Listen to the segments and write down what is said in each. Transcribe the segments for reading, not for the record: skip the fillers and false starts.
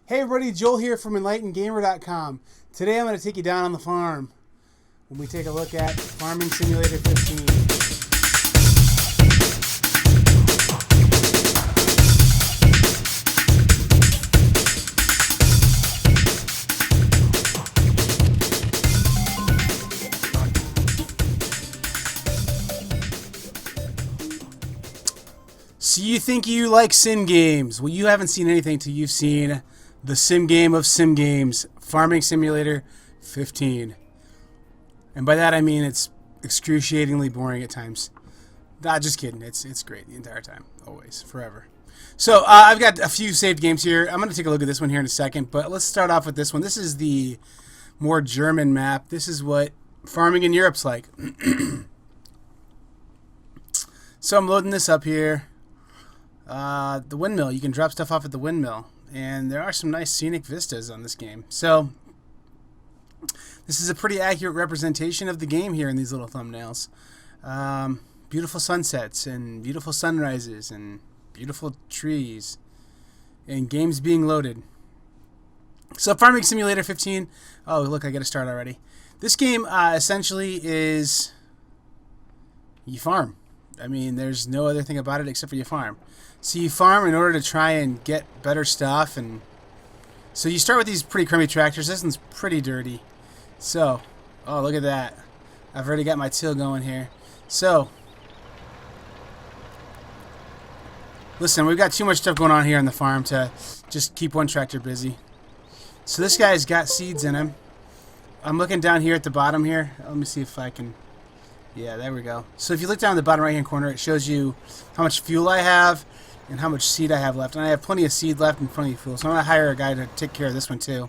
Hey everybody, Joel here from EnlightenedGamer.com. Today I'm going to take you down on the farm when we take a look at Farming Simulator 15. So you think you like sim games? Well, you haven't seen anything till you've seen the sim game of sim games, Farming Simulator 15. And by that I mean it's excruciatingly boring at times. Nah, just kidding. It's great the entire time, always, forever. So I've got a few saved games here. I'm going to take a look at this one here in a second, but let's start off with this one. This is the more German map. This is what farming in Europe's like. So I'm loading this up here. The windmill. You can drop stuff off at the windmill. And there are some nice scenic vistas on this game. So this is a pretty accurate representation of the game here in these little thumbnails. Beautiful sunsets and beautiful sunrises and beautiful trees and games being loaded. So Farming Simulator 15. Oh, look, I got to start already. This game essentially is you farm. I mean, there's no other thing about it except for you farm. So you farm in order to try and get better stuff, and so you start with these pretty crummy tractors. This one's pretty dirty. So, oh, look at that. I've already got my till going here. So, listen, we've got too much stuff going on here on the farm to just keep one tractor busy. So this guy's got seeds in him. I'm looking down here at the bottom here. Let me see if I can... Yeah, there we go. So if you look down in the bottom right-hand corner, it shows you how much fuel I have and how much seed I have left. And I have plenty of seed left and plenty of fuel. So I'm going to hire a guy to take care of this one too.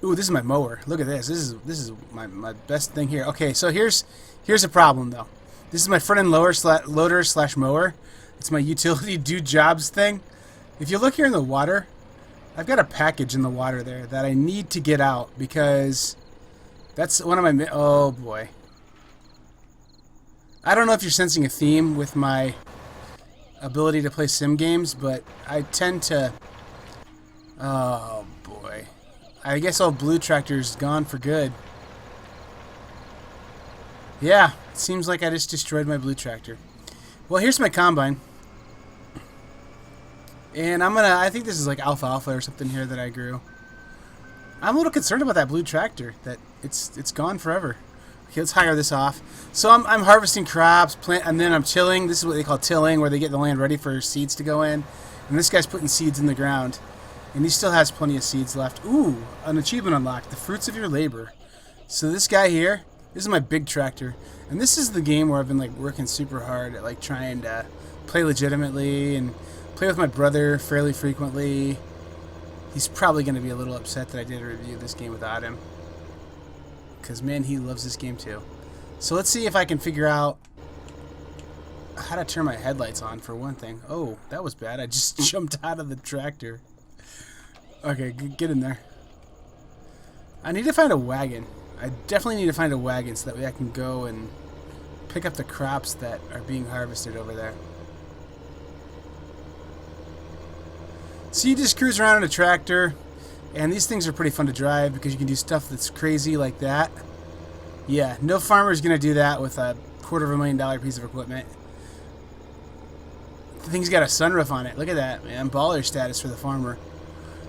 Ooh, this is my mower. Look at this. This is my best thing here. Okay, so here's a problem though. This is my front-end loader slash mower. It's my utility do jobs thing. If you look here in the water, I've got a package in the water there that I need to get out because that's one of my... Oh boy. I don't know if you're sensing a theme with my ability to play sim games, but I tend to... Oh, boy. I guess all blue tractor's gone for good. Yeah, it seems like I just destroyed my blue tractor. Well, here's my combine. And I think this is like alfalfa or something here that I grew. I'm a little concerned about that blue tractor, that it's gone forever. Okay, let's hire this off. So I'm harvesting crops, and then I'm tilling. This is what they call tilling, where they get the land ready for seeds to go in. And this guy's putting seeds in the ground. And he still has plenty of seeds left. Ooh, an achievement unlocked. The fruits of your labor. So this guy here, this is my big tractor. And this is the game where I've been like working super hard at like trying to play legitimately and play with my brother fairly frequently. He's probably going to be a little upset that I did a review of this game without him. Because, man, he loves this game, too. So let's see if I can figure out how to turn my headlights on, for one thing. Oh, that was bad. I just jumped out of the tractor. Okay, get in there. I need to find a wagon. I definitely need to find a wagon so that way I can go and pick up the crops that are being harvested over there. So you just cruise around in a tractor. And these things are pretty fun to drive because you can do stuff that's crazy like that. Yeah, no farmer's going to do that with a $250,000 piece of equipment. The thing's got a sunroof on it. Look at that, man. Baller status for the farmer.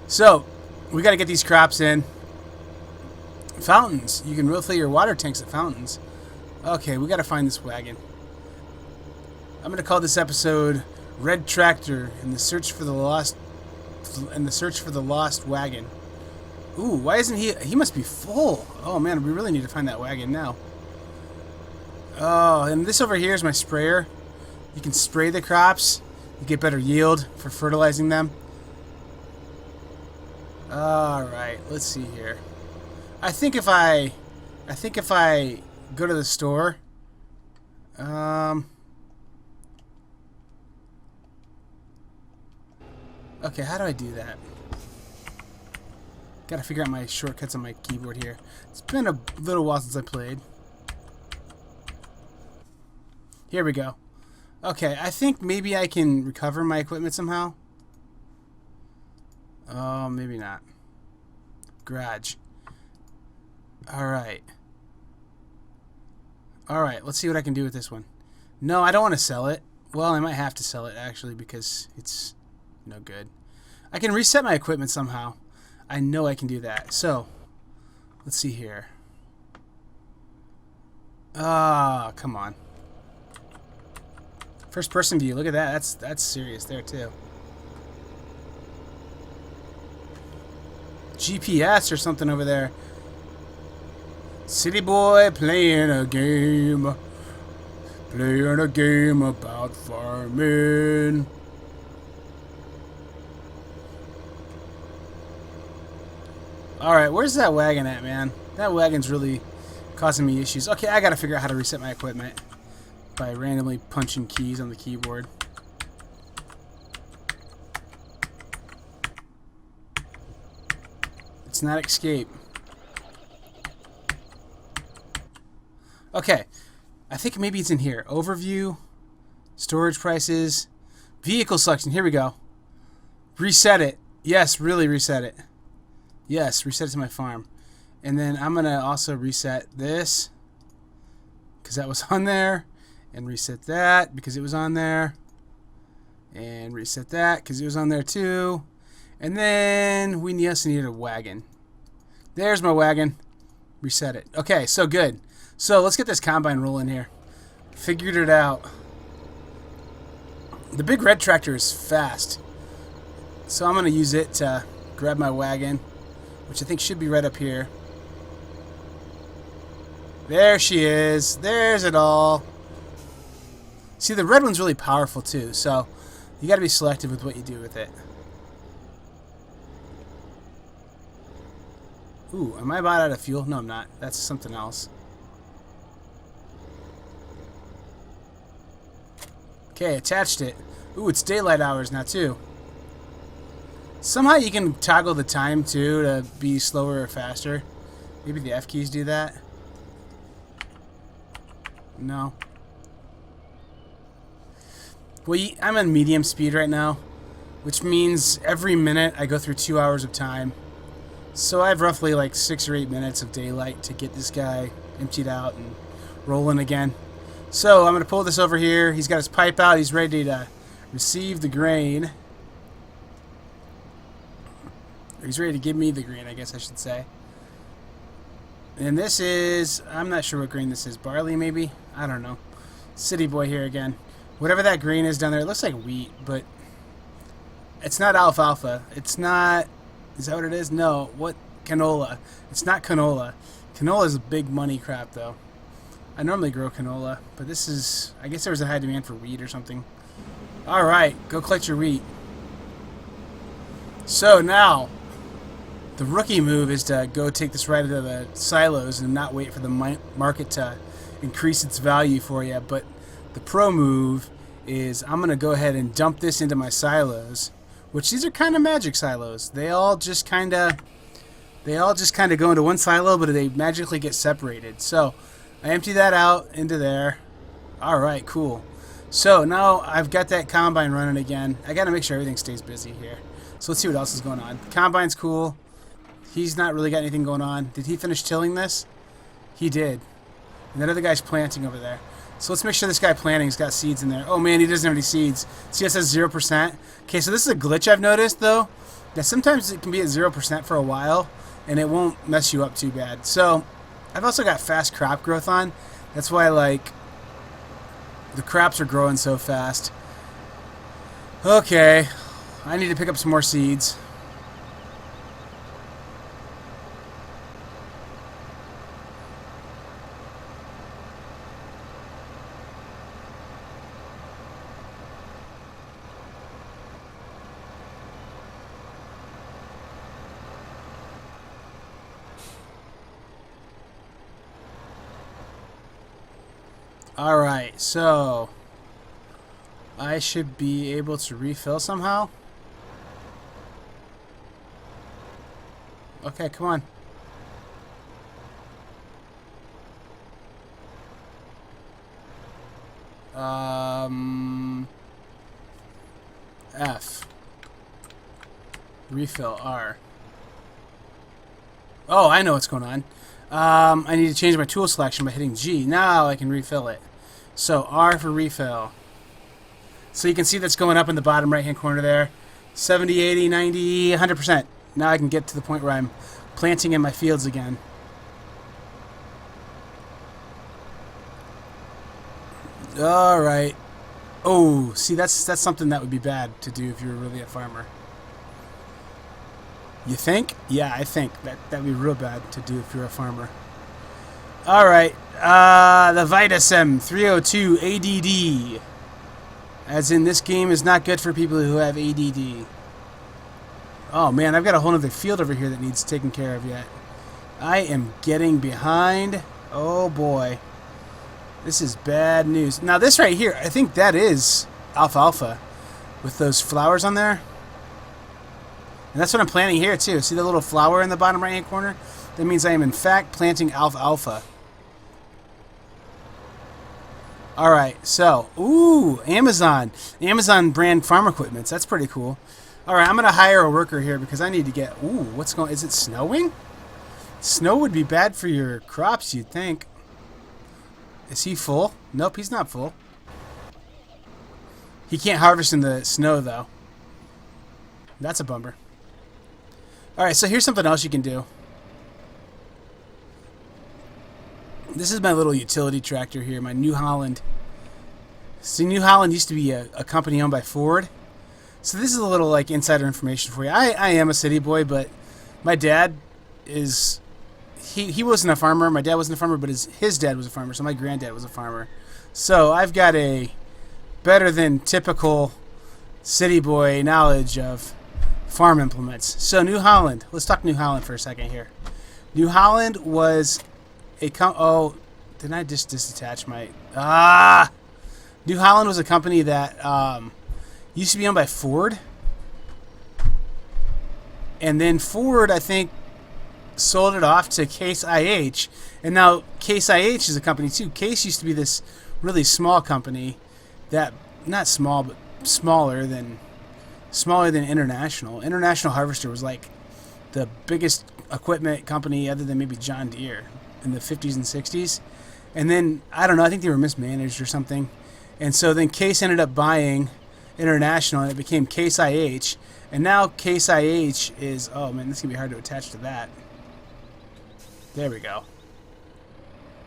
So, we got to get these crops in. Fountains. You can refill your water tanks at fountains. Okay, we got to find this wagon. I'm going to call this episode Red Tractor and the Search for the Lost wagon. Ooh, why isn't he... He must be full. Oh, man, we really need to find that wagon now. Oh, and this over here is my sprayer. You can spray the crops. You get better yield for fertilizing them. Alright, let's see here. I think if I go to the store... Okay, how do I do that? Gotta figure out my shortcuts on my keyboard here. It's been a little while since I played. Here we go. Okay, I think maybe I can recover my equipment somehow. Oh, maybe not. Garage. Alright. Alright, let's see what I can do with this one. No, I don't want to sell it. Well, I might have to sell it, actually, because it's no good. I can reset my equipment somehow. I know I can do that. So, let's see here. Ah, come on. First person view, look at that. That's serious there, too. GPS or something over there. City boy playing a game. Playing a game about farming. Alright, where's that wagon at, man? That wagon's really causing me issues. Okay, I gotta figure out how to reset my equipment by randomly punching keys on the keyboard. It's not escape. Okay, I think maybe it's in here. Overview, storage prices, vehicle selection. Here we go. Reset it. Yes, really reset it. Yes, reset it to my farm. And then I'm going to also reset this because that was on there. And reset that because it was on there. And reset that because it was on there too. And then we also needed a wagon. There's my wagon. Reset it. Okay, so good. So let's get this combine rolling here. Figured it out. The big red tractor is fast. So I'm going to use it to grab my wagon, which I think should be right up here. There she is. There's it all. See, the red one's really powerful too, so you got to be selective with what you do with it. Ooh, am I about out of fuel? No, I'm not. That's something else. Okay, attached it. Ooh, it's daylight hours now too. Somehow you can toggle the time too to be slower or faster. Maybe the F keys do that. No. Well, I'm on medium speed right now, which means every minute I go through 2 hours of time. So I have roughly like 6 or 8 minutes of daylight to get this guy emptied out and rolling again. So I'm going to pull this over here. He's got his pipe out. He's ready to receive the grain. He's ready to give me the grain, I guess I should say. And this is, I'm not sure what grain this is. Barley, maybe? I don't know. City boy here again. Whatever that grain is down there, it looks like wheat, but it's not alfalfa. It's not, is that what it is? No. What? Canola. It's not canola. Canola is a big money crop, though. I normally grow canola, but this is, I guess there was a high demand for wheat or something. Alright, go collect your wheat. So now, the rookie move is to go take this right into the silos and not wait for the market to increase its value for you. But the pro move is I'm going to go ahead and dump this into my silos, which these are kind of magic silos. They all just kind of go into one silo, but they magically get separated. So I empty that out into there. All right, cool. So now I've got that combine running again. I got to make sure everything stays busy here. So let's see what else is going on. The combine's cool. He's not really got anything going on. Did he finish tilling this? He did. And that other guy's planting over there. So let's make sure this guy planting's got seeds in there. Oh man, he doesn't have any seeds. See, it says 0%. Okay, so this is a glitch I've noticed though. That sometimes it can be at 0% for a while, and it won't mess you up too bad. So I've also got fast crop growth on. That's why like the crops are growing so fast. Okay, I need to pick up some more seeds. Alright, so I should be able to refill somehow. Okay, come on. F. refill, R. Oh, I know what's going on. I need to change my tool selection by hitting G. Now I can refill it. So R for refill. So you can see that's going up in the bottom right-hand corner there. 70, 80, 90, 100%. Now I can get to the point where I'm planting in my fields again. All right. Oh, see, that's something that would be bad to do if you were really a farmer. You think? Yeah, I think that'd be real bad to do if you're a farmer. All right. The Vitasem 302 ADD. As in, this game is not good for people who have ADD. Oh, man, I've got a whole other field over here that needs taken care of yet. I am getting behind. Oh, boy. This is bad news. Now, this right here, I think that is alfalfa with those flowers on there. And that's what I'm planting here, too. See the little flower in the bottom right-hand corner? That means I am, in fact, planting alfalfa. All right, so, ooh, Amazon. Amazon brand farm equipment. That's pretty cool. All right, I'm going to hire a worker here because I need to get, ooh, what's going on? Is it snowing? Snow would be bad for your crops, you'd think. Is he full? Nope, he's not full. He can't harvest in the snow, though. That's a bummer. All right, so here's something else you can do. This is my little utility tractor here, my New Holland. See, New Holland used to be a company owned by Ford. So this is a little, like, insider information for you. I am a city boy, but my dad is... He wasn't a farmer. My dad wasn't a farmer, but his dad was a farmer, so my granddad was a farmer. So I've got a better than typical city boy knowledge of farm implements. So New Holland. Let's talk New Holland for a second here. New Holland was a oh, didn't I just disattach my... New Holland was a company that used to be owned by Ford. And then Ford, I think, sold it off to Case IH, and now Case IH is a company too. Case used to be this really small company that, not small, but smaller than International. International Harvester was like the biggest equipment company other than maybe John Deere in the 50s and 60s. And then, I don't know, I think they were mismanaged or something. And so then Case ended up buying International, and it became Case IH. And now Case IH is, oh man, this is going to be hard to attach to that. There we go.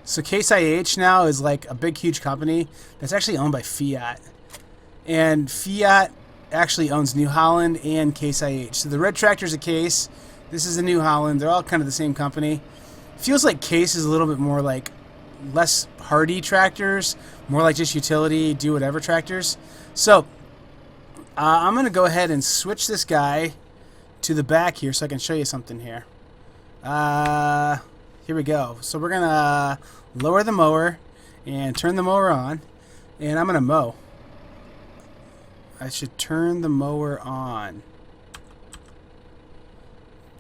So Case IH now is like a big, huge company that's actually owned by Fiat. And Fiat actually owns New Holland and Case IH. So the red tractor's a Case. This is a New Holland. They're all kind of the same company. Feels like Case is a little bit more like less hardy tractors, more like just utility, do whatever tractors. So I'm going to go ahead and switch this guy to the back here so I can show you something here. Here we go. So we're going to lower the mower and turn the mower on, and I'm going to mow. I should turn the mower on.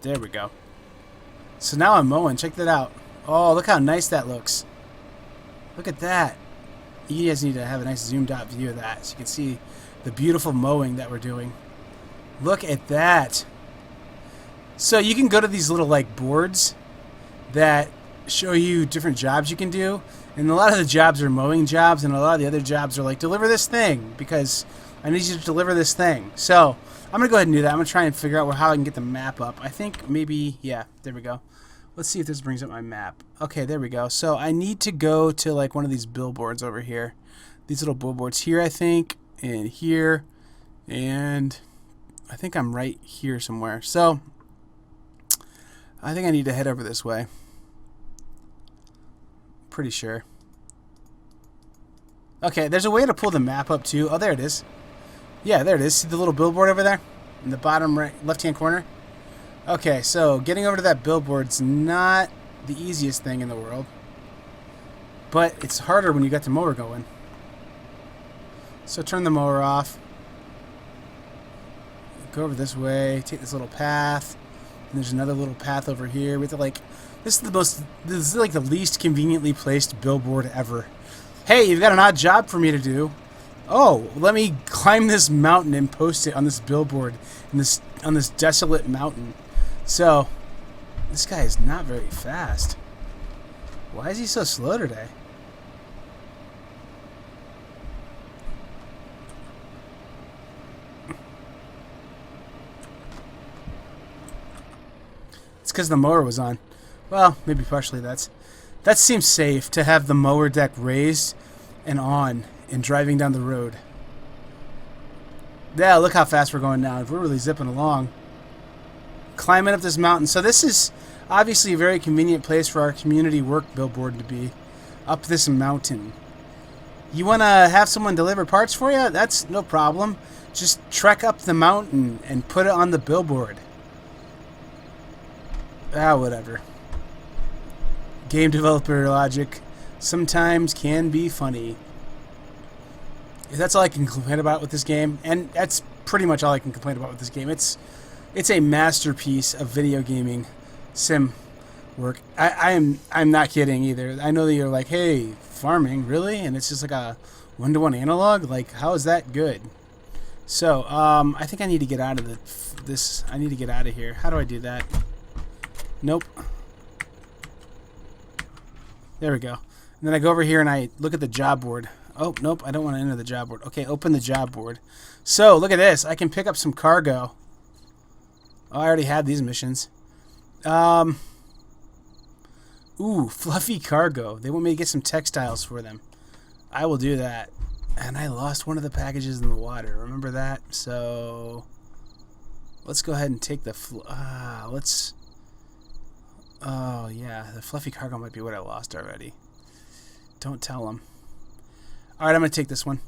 There we go. So now I'm mowing. Check that out. Oh, look how nice that looks. Look at that. You guys need to have a nice zoomed out view of that so you can see the beautiful mowing that we're doing. Look at that. So you can go to these little like boards that show you different jobs you can do, and a lot of the jobs are mowing jobs, and a lot of the other jobs are like, deliver this thing because I need you to deliver this thing. So I'm gonna go ahead and do that. I'm gonna try and figure out how I can get the map up. I think maybe, yeah, there we go. Let's see if this brings up my map. Okay, there we go. So I need to go to like one of these billboards over here. These little billboards here, I think, and here, and I think I'm right here somewhere. So I think I need to head over this way. Pretty sure. Okay, there's a way to pull the map up too. Oh, there it is. Yeah, there it is. See the little billboard over there in the bottom right left-hand corner? Okay, so getting over to that billboard's not the easiest thing in the world, but it's harder when you got the mower going. So turn the mower off. Go over this way. Take this little path. And there's another little path over here. We have to like. This is like the least conveniently placed billboard ever. Hey, you've got an odd job for me to do. Oh, let me climb this mountain and post it on this billboard in this on this desolate mountain. So, this guy is not very fast. Why is he so slow today? It's because the mower was on. Well, maybe partially that seems safe to have the mower deck raised and on and driving down the road. Yeah, look how fast we're going now. We're really zipping along. Climbing up this mountain. So this is obviously a very convenient place for our community work billboard to be. Up this mountain. You want to have someone deliver parts for you? That's no problem. Just trek up the mountain and put it on the billboard. Ah, whatever. Game developer logic sometimes can be funny. That's all I can complain about with this game, and that's pretty much all I can complain about with this game. It's a masterpiece of video gaming sim work. I'm not kidding either. I know that you're like, hey, farming, really? And it's just like a 1-to-1 analog? Like, how is that good? So, I think I need to get out of this. I need to get out of here. How do I do that? Nope. There we go. And then I go over here and I look at the job board. Oh, nope, I don't want to enter the job board. Okay, open the job board. So, look at this. I can pick up some cargo. Oh, I already had these missions. Ooh, fluffy cargo. They want me to get some textiles for them. I will do that. And I lost one of the packages in the water. Remember that? So, let's go ahead and take the... let's... Oh, yeah. The fluffy cargo might be what I lost already. Don't tell them. Alright, I'm going to take this one.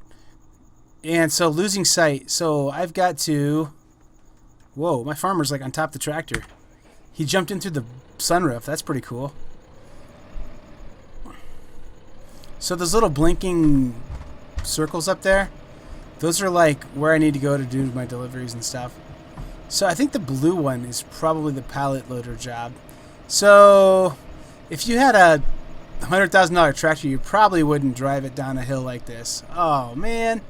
And so, losing sight. So, I've got to... Whoa, my farmer's like on top of the tractor. He jumped in through the sunroof. That's pretty cool. So, those little blinking circles up there, those are like where I need to go to do my deliveries and stuff. So, I think the blue one is probably the pallet loader job. So, if you had a $100,000 tractor, you probably wouldn't drive it down a hill like this. Oh, man.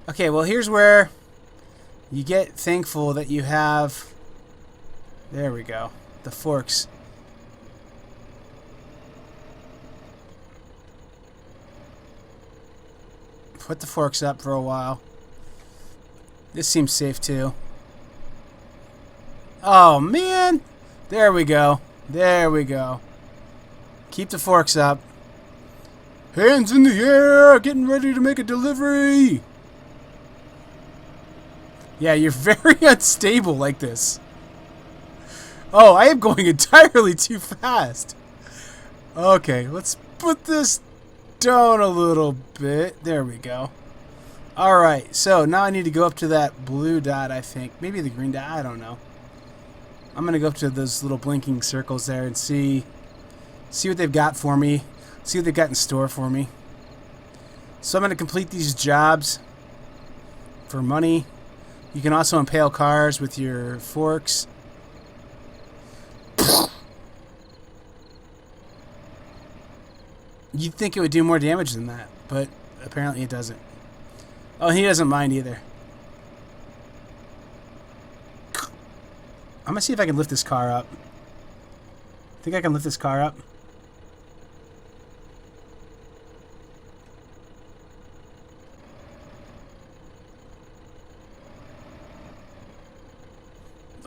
Okay, well, here's where you get thankful that you have... There we go. The forks. Put the forks up for a while. This seems safe, too. Oh, man. There we go. There we go. Keep the forks up. Hands in the air, getting ready to make a delivery. Yeah, you're very unstable like this. Oh, I am going entirely too fast. Okay, let's put this down a little bit. There we go. Alright, so now I need to go up to that blue dot, I think. Maybe the green dot, I don't know. I'm going to go up to those little blinking circles there and see what they've got for me. See what they've got in store for me. So I'm going to complete these jobs for money. You can also impale cars with your forks. You'd think it would do more damage than that, but apparently it doesn't. Oh, he doesn't mind either. I'm going to see if I can lift this car up. Think I can lift this car up?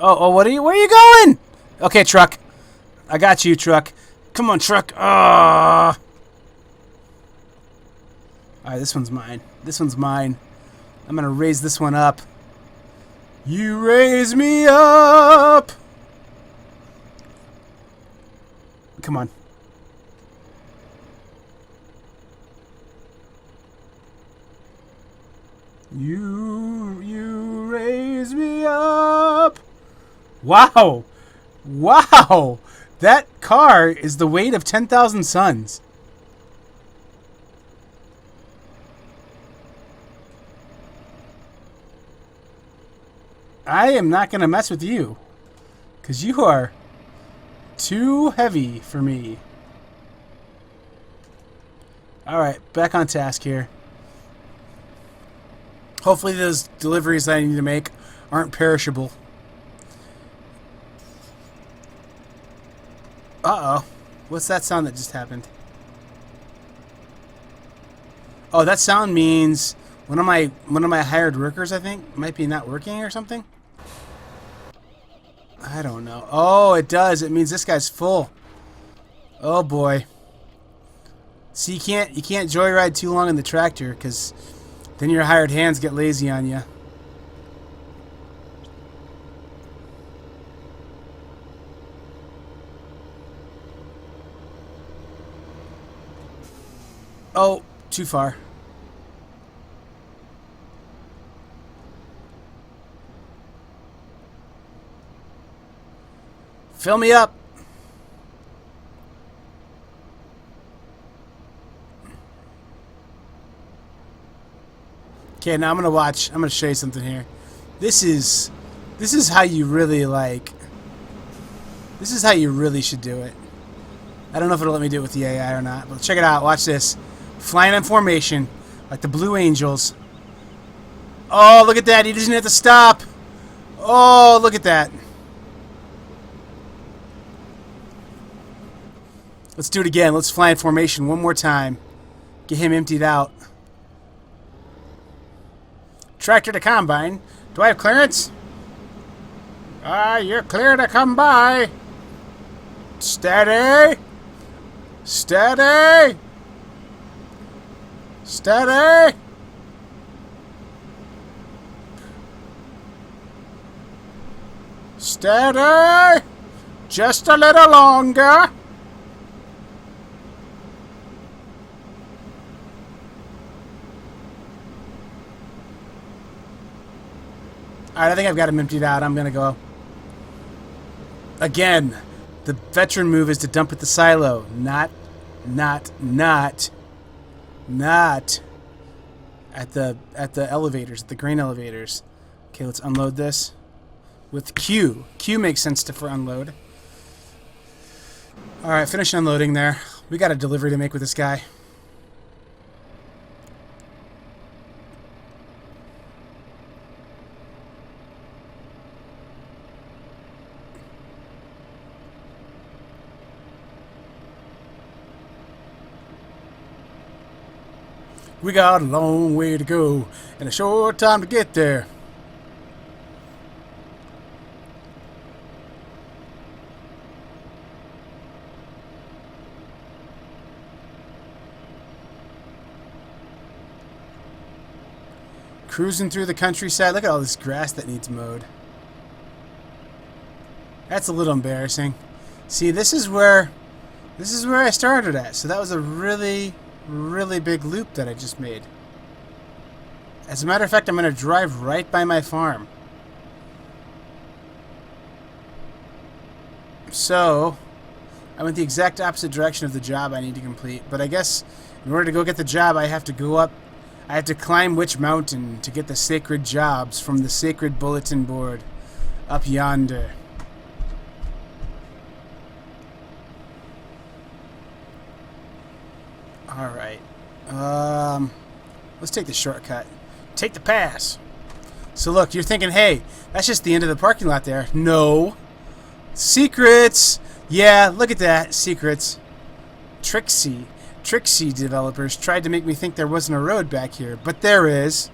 Oh, where are you going? Okay, truck. I got you, truck. Come on, truck. Ah. Alright, this one's mine. This one's mine. I'm gonna raise this one up. You raise me up! Come on. You raise me up! Wow! Wow! That car is the weight of 10,000 suns. I am not going to mess with you. Because you are too heavy for me. Alright, back on task here. Hopefully those deliveries that I need to make aren't perishable. Uh-oh. What's that sound that just happened? Oh, that sound means one of my hired workers, I think, might be not working or something. I don't know. Oh, it does. It means this guy's full. Oh boy. See, you can't joyride too long in the tractor, because then your hired hands get lazy on you. Oh, too far. Fill me up. Okay, now I'm gonna watch. I'm gonna show you something here. This is how you really like. This is how you really should do it. I don't know if it'll let me do it with the AI or not, but check it out. Watch this. Flying in formation, like the Blue Angels. Oh, look at that. He doesn't have to stop. Oh, look at that. Let's do it again. Let's fly in formation one more time. Get him emptied out. Tractor to combine. Do I have clearance? You're clear to come by. Steady. Steady. Steady. Steady. Just a little longer. Alright, I think I've got him emptied out. I'm going to go. Again, the veteran move is to dump at the silo. Not at the elevators, at the grain elevators. Okay, let's unload this with Q. Q makes sense for unload. Alright, finish unloading there. We got a delivery to make with this guy. We got a long way to go and a short time to get there. Cruising through the countryside. Look at all this grass that needs mowed. That's a little embarrassing. See, this is where I started at. So that was a really big loop that I just made. As a matter of fact, I'm going to drive right by my farm. So, I went the exact opposite direction of the job I need to complete. But I guess in order to go get the job, I have to go up. I have to climb Witch Mountain to get the sacred jobs from the sacred bulletin board up yonder. Alright. Let's take the shortcut. Take the pass. So look, you're thinking, hey, that's just the end of the parking lot there. No. Secrets! Yeah, look at that. Secrets. Trixie developers tried to make me think there wasn't a road back here, but there is.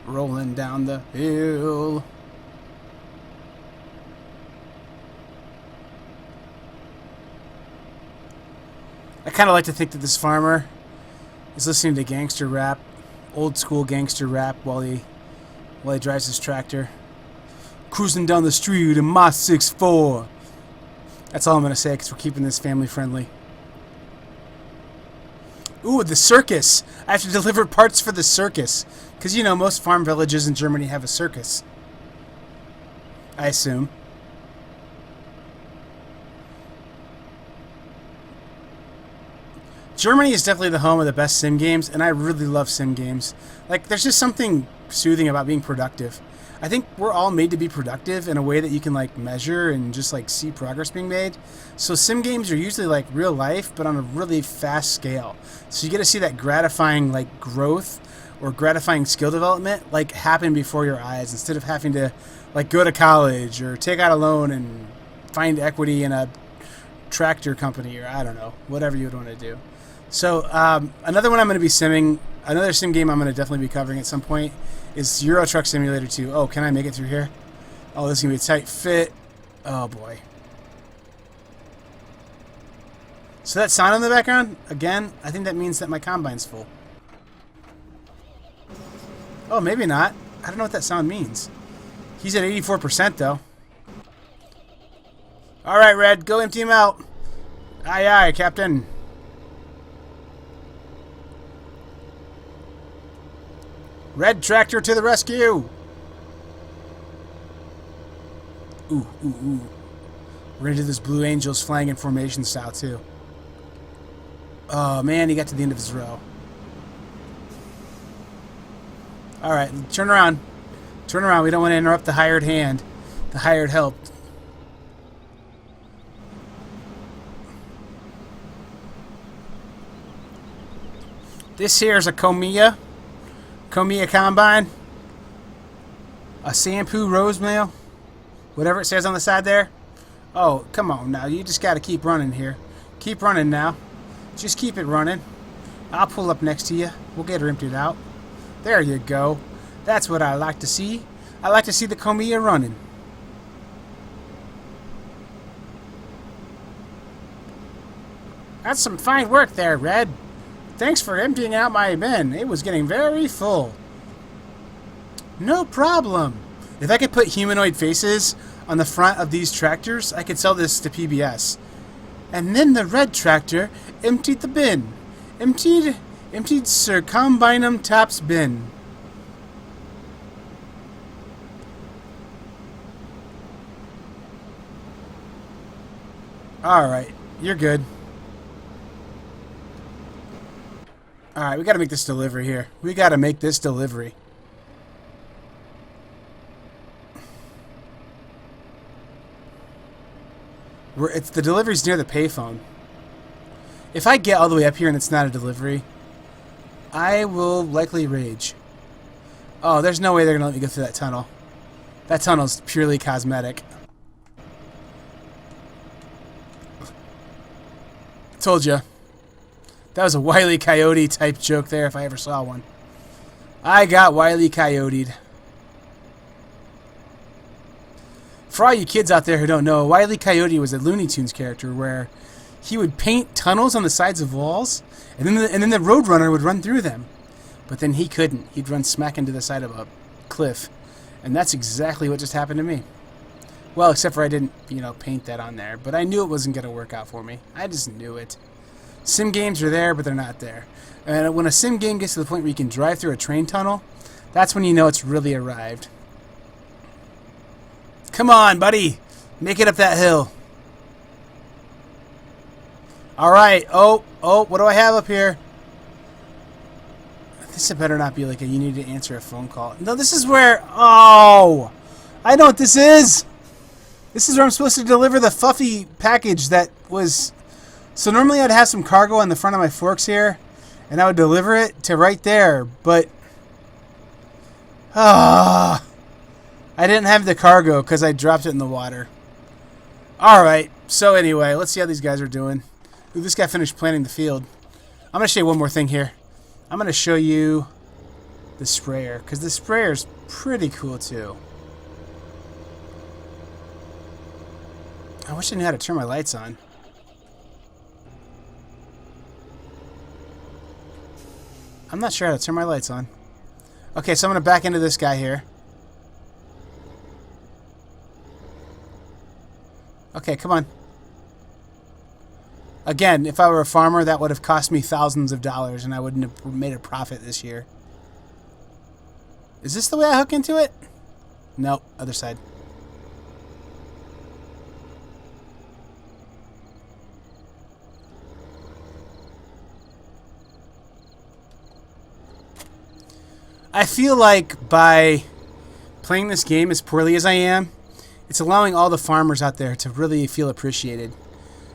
Rolling down the hill. I kind of like to think that this farmer is listening to gangster rap, old school gangster rap, while he drives his tractor. Cruising down the street in my 6'4". That's all I'm going to say, because we're keeping this family friendly. Ooh, the circus! I have to deliver parts for the circus. Because, you know, most farm villages in Germany have a circus. I assume. Germany is definitely the home of the best sim games, and I really love sim games. Like, there's just something soothing about being productive. I think we're all made to be productive in a way that you can like measure and just like see progress being made. So sim games are usually like real life, but on a really fast scale. So you get to see that gratifying like growth or gratifying skill development like happen before your eyes instead of having to like go to college or take out a loan and find equity in a tractor company or I don't know, whatever you would want to do. So another one I'm going to be simming, another sim game I'm going to definitely be covering at some point is Euro Truck Simulator 2. Oh, can I make it through here? Oh, this is going to be a tight fit. Oh, boy. So that sound in the background, again, I think that means that my combine's full. Oh, maybe not. I don't know what that sound means. He's at 84% though. Alright, Red, go empty him out. Aye, aye, Captain. Red Tractor to the rescue! Ooh, ooh, ooh. We're gonna do this Blue Angels flying in formation style too. Oh man, he got to the end of his row. Alright, turn around. Turn around, we don't want to interrupt the hired hand. The hired help. This here is a Komiya combine. A Sampo Rose Mail. Whatever it says on the side there. Oh, come on now. You just got to keep running here. Keep running now. Just keep it running. I'll pull up next to you. We'll get her emptied out. There you go. That's what I like to see. I like to see the Komiya running. That's some fine work there, Red. Thanks for emptying out my bin. It was getting very full. No problem. If I could put humanoid faces on the front of these tractors, I could sell this to PBS. And then the Red Tractor emptied the bin. Emptied Sir Combinum Top's bin. Alright, you're good. Alright, we gotta make this delivery here. We gotta make this delivery. It's the delivery's near the payphone. If I get all the way up here and it's not a delivery, I will likely rage. Oh, there's no way they're gonna let me go through that tunnel. That tunnel's purely cosmetic. Told ya. That was a Wile E. Coyote type joke there if I ever saw one. I got Wile E. Coyote'd. For all you kids out there who don't know, Wile E. Coyote was a Looney Tunes character where he would paint tunnels on the sides of walls, and then the Roadrunner would run through them. But then he couldn't. He'd run smack into the side of a cliff. And that's exactly what just happened to me. Well, except for I didn't, paint that on there. But I knew it wasn't going to work out for me. I just knew it. Sim games are there, but they're not there. And when a sim game gets to the point where you can drive through a train tunnel, that's when you know it's really arrived. Come on, buddy. Make it up that hill. Alright. Oh, what do I have up here? This better not be like you need to answer a phone call. No, this is where... Oh! I know what this is! This is where I'm supposed to deliver the Fuffy package that was... So normally I'd have some cargo on the front of my forks here, and I would deliver it to right there, but... I didn't have the cargo because I dropped it in the water. Alright, so anyway, let's see how these guys are doing. Ooh, this guy finished planting the field. I'm going to show you one more thing here. I'm going to show you the sprayer, because the sprayer's pretty cool too. I wish I knew how to turn my lights on. I'm not sure how to turn my lights on. Okay, so I'm going to back into this guy here. Okay, come on. Again, if I were a farmer, that would have cost me thousands of dollars, and I wouldn't have made a profit this year. Is this the way I hook into it? Nope, other side. I feel like by playing this game as poorly as I am, it's allowing all the farmers out there to really feel appreciated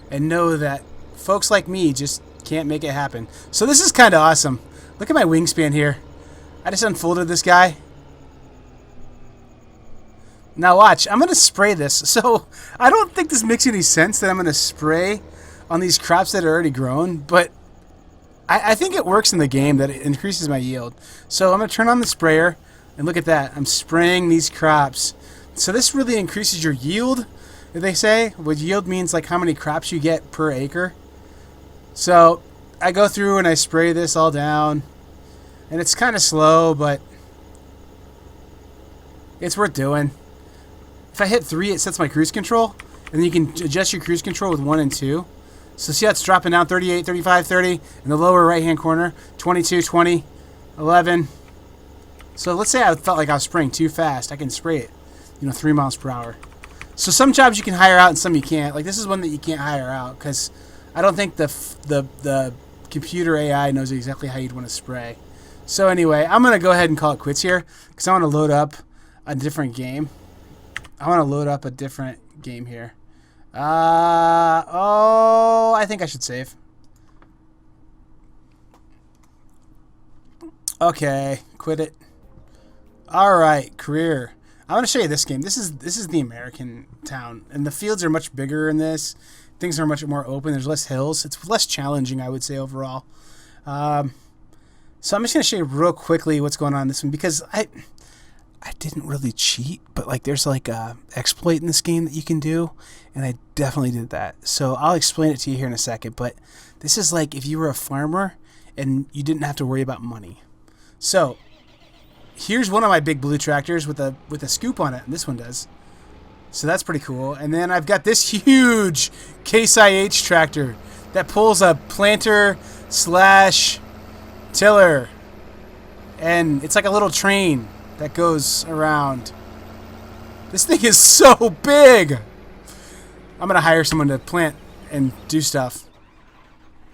and know that folks like me just can't make it happen. So this is kind of awesome. Look at my wingspan here. I just unfolded this guy. Now watch, I'm going to spray this. So I don't think this makes any sense that I'm going to spray on these crops that are already grown, but I think it works in the game that it increases my yield. So I'm going to turn on the sprayer, and look at that. I'm spraying these crops. So this really increases your yield, they say. What yield means like how many crops you get per acre. So I go through and I spray this all down, and it's kind of slow, but it's worth doing. If I hit 3, it sets my cruise control, and then you can adjust your cruise control with 1 and 2. So see how it's dropping down 38, 35, 30 in the lower right-hand corner, 22, 20, 11. So let's say I felt like I was spraying too fast. I can spray it, 3 miles per hour. So some jobs you can hire out and some you can't. Like this is one that you can't hire out because I don't think the computer AI knows exactly how you'd want to spray. So anyway, I'm going to go ahead and call it quits here because I want to load up a different game. Here. I think I should save. Okay, quit it. All right, career. I want to show you this game. This is the American town, and the fields are much bigger in this. Things are much more open. There's less hills. It's less challenging, I would say, overall. So I'm just going to show you real quickly what's going on in this one because I didn't really cheat, but like there's like a exploit in this game that you can do, and I definitely did that. So I'll explain it to you here in a second, but this is like if you were a farmer and you didn't have to worry about money. So here's one of my big blue tractors with a scoop on it, and this one does. So that's pretty cool. And then I've got this huge Case IH tractor that pulls a planter / tiller, and it's like a little train that goes around. This thing is so big. I'm gonna hire someone to plant and do stuff.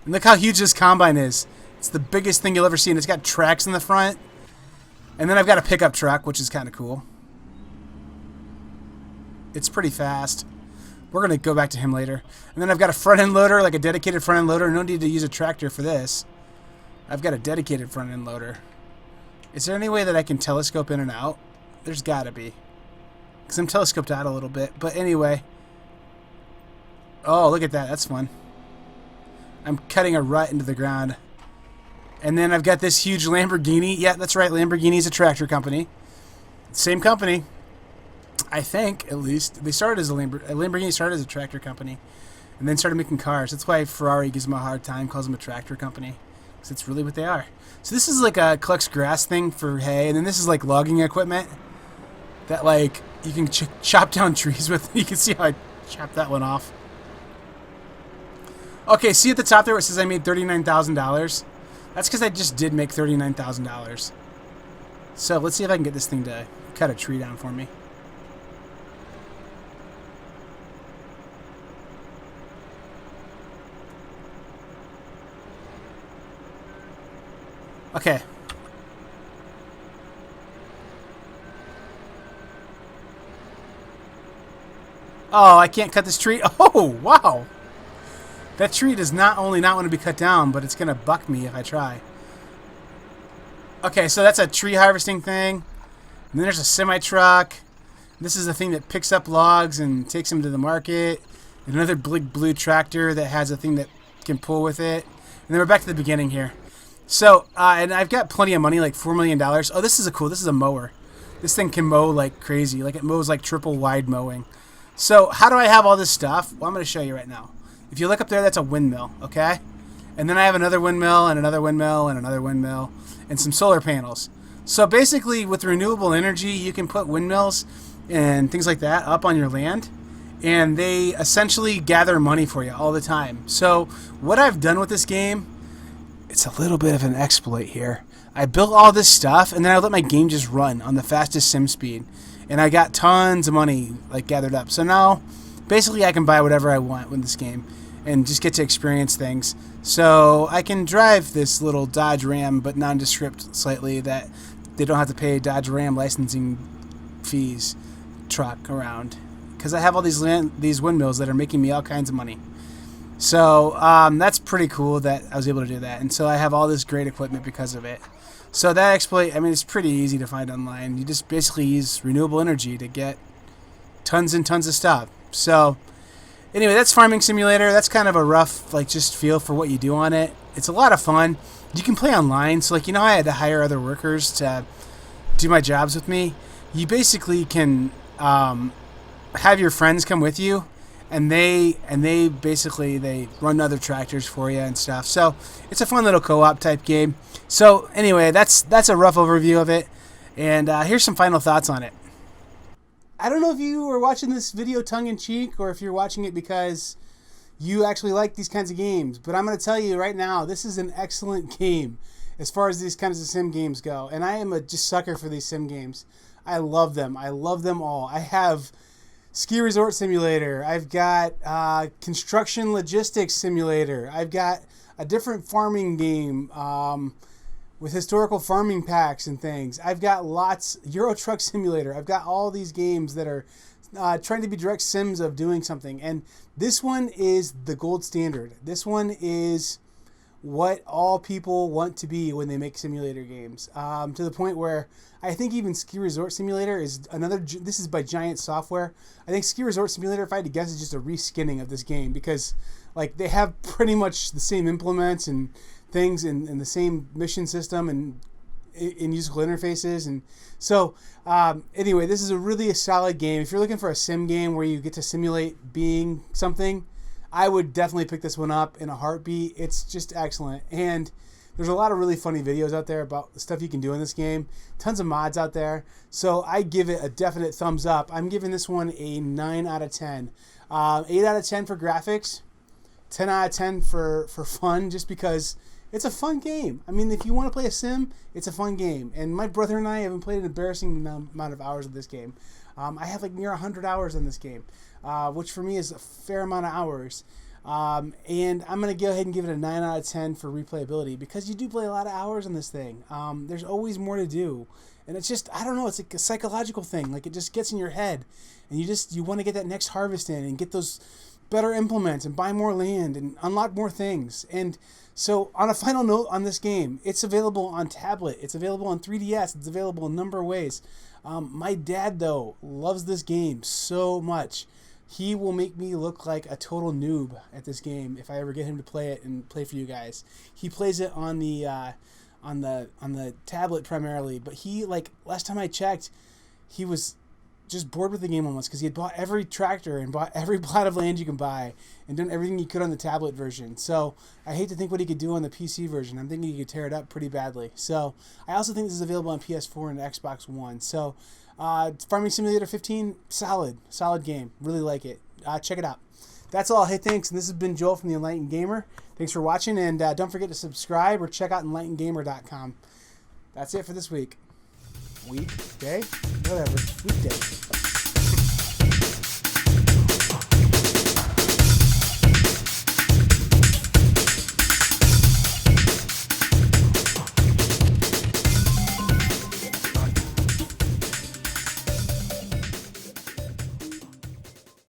And look how huge this combine is. It's the biggest thing you'll ever see, and it's got tracks in the front. And then I've got a pickup truck, which is kind of cool. It's pretty fast. We're gonna go back to him later. And then I've got a front end loader, like a dedicated front end loader. No need to use a tractor for this. I've got a dedicated front end loader. Is there any way that I can telescope in and out? There's gotta be. Because I'm telescoped out a little bit. But anyway. Oh, look at that. That's fun. I'm cutting a rut into the ground. And then I've got this huge Lamborghini. Yeah, that's right. Lamborghini's a tractor company. Same company. I think, at least. They started as Lamborghini started as a tractor company. And then started making cars. That's why Ferrari gives them a hard time, calls them a tractor company. Because it's really what they are. So this is like a collects grass thing for hay, and then this is like logging equipment that like you can chop down trees with. You can see how I chopped that one off. Okay, see at the top there where it says I made $39,000? That's because I just did make $39,000. So let's see if I can get this thing to cut a tree down for me. Okay. Oh, I can't cut this tree. Oh, wow. That tree does not only not want to be cut down, but it's going to buck me if I try. Okay, so that's a tree harvesting thing. And then there's a semi-truck. This is the thing that picks up logs and takes them to the market. And another big blue tractor that has a thing that can pull with it. And then we're back to the beginning here. So, and I've got plenty of money, like $4 million. Oh, this is a mower. This thing can mow like crazy. Like it mows like triple wide mowing. So, how do I have all this stuff? Well, I'm going to show you right now. If you look up there, that's a windmill, okay? And then I have another windmill and another windmill and another windmill and some solar panels. So basically, with renewable energy, you can put windmills and things like that up on your land, and they essentially gather money for you all the time. So what I've done with this game, it's a little bit of an exploit here. I built all this stuff, and then I let my game just run on the fastest sim speed, and I got tons of money like gathered up. So now, basically, I can buy whatever I want with this game and just get to experience things. So I can drive this little Dodge Ram, but nondescript slightly, that they don't have to pay Dodge Ram licensing fees truck around because I have all these windmills that are making me all kinds of money. So that's pretty cool that I was able to do that. And so I have all this great equipment because of it. So that exploit, I mean, it's pretty easy to find online. You just basically use renewable energy to get tons and tons of stuff. So anyway, that's Farming Simulator. That's kind of a rough, like, just feel for what you do on it. It's a lot of fun. You can play online. So, like, you know, I had to hire other workers to do my jobs with me. You basically can have your friends come with you, and they basically they run other tractors for you and stuff. So it's a fun little co-op type game. So anyway, that's a rough overview of it, and here's some final thoughts on it. I don't know if you are watching this video tongue-in-cheek or if you're watching it because you actually like these kinds of games, but I'm going to tell you right now, this is an excellent game as far as these kinds of sim games go, and I am a just sucker for these sim games. I love them. I love them all. I have Ski Resort Simulator. I've got Construction Logistics Simulator. I've got a different farming game with historical farming packs and things. I've got lots, Euro Truck Simulator. I've got all these games that are trying to be direct sims of doing something. And this one is the gold standard. This one is what all people want to be when they make simulator games. To the point where I think even Ski Resort Simulator is another, this is by Giant Software. I think Ski Resort Simulator, if I had to guess, is just a reskinning of this game because like they have pretty much the same implements and things and the same mission system and in musical interfaces. And so anyway, this is a solid game. If you're looking for a sim game where you get to simulate being something, I would definitely pick this one up in a heartbeat. It's just excellent. And there's a lot of really funny videos out there about the stuff you can do in this game. Tons of mods out there. So I give it a definite thumbs up. I'm giving this one a 9 out of 10. 8 out of 10 for graphics. 10 out of 10 for fun, just because it's a fun game. I mean, if you want to play a sim, it's a fun game. And my brother and I haven't played an embarrassing amount of hours of this game. I have like near 100 hours in this game, which for me is a fair amount of hours. And I'm going to go ahead and give it a 9 out of 10 for replayability because you do play a lot of hours on this thing. There's always more to do. And it's just, I don't know, it's like a psychological thing. Like it just gets in your head. And you want to get that next harvest in and get those better implements and buy more land and unlock more things. And so on a final note on this game, it's available on tablet. It's available on 3DS. It's available in a number of ways. My dad, though, loves this game so much. He will make me look like a total noob at this game if I ever get him to play it and play for you guys. He plays it on the tablet primarily, but he, like, last time I checked, he was just bored with the game almost because he had bought every tractor and bought every plot of land you can buy and done everything he could on the tablet version. So I hate to think what he could do on the PC version. I'm thinking he could tear it up pretty badly. So I also think this is available on PS4 and Xbox One. So Farming Simulator 15, solid game. Really like it. Check it out. That's all. Hey, thanks. And this has been Joel from The Enlightened Gamer. Thanks for watching, and don't forget to subscribe or check out enlightenedgamer.com. That's it for this week. Weekday? Whatever. Weekday.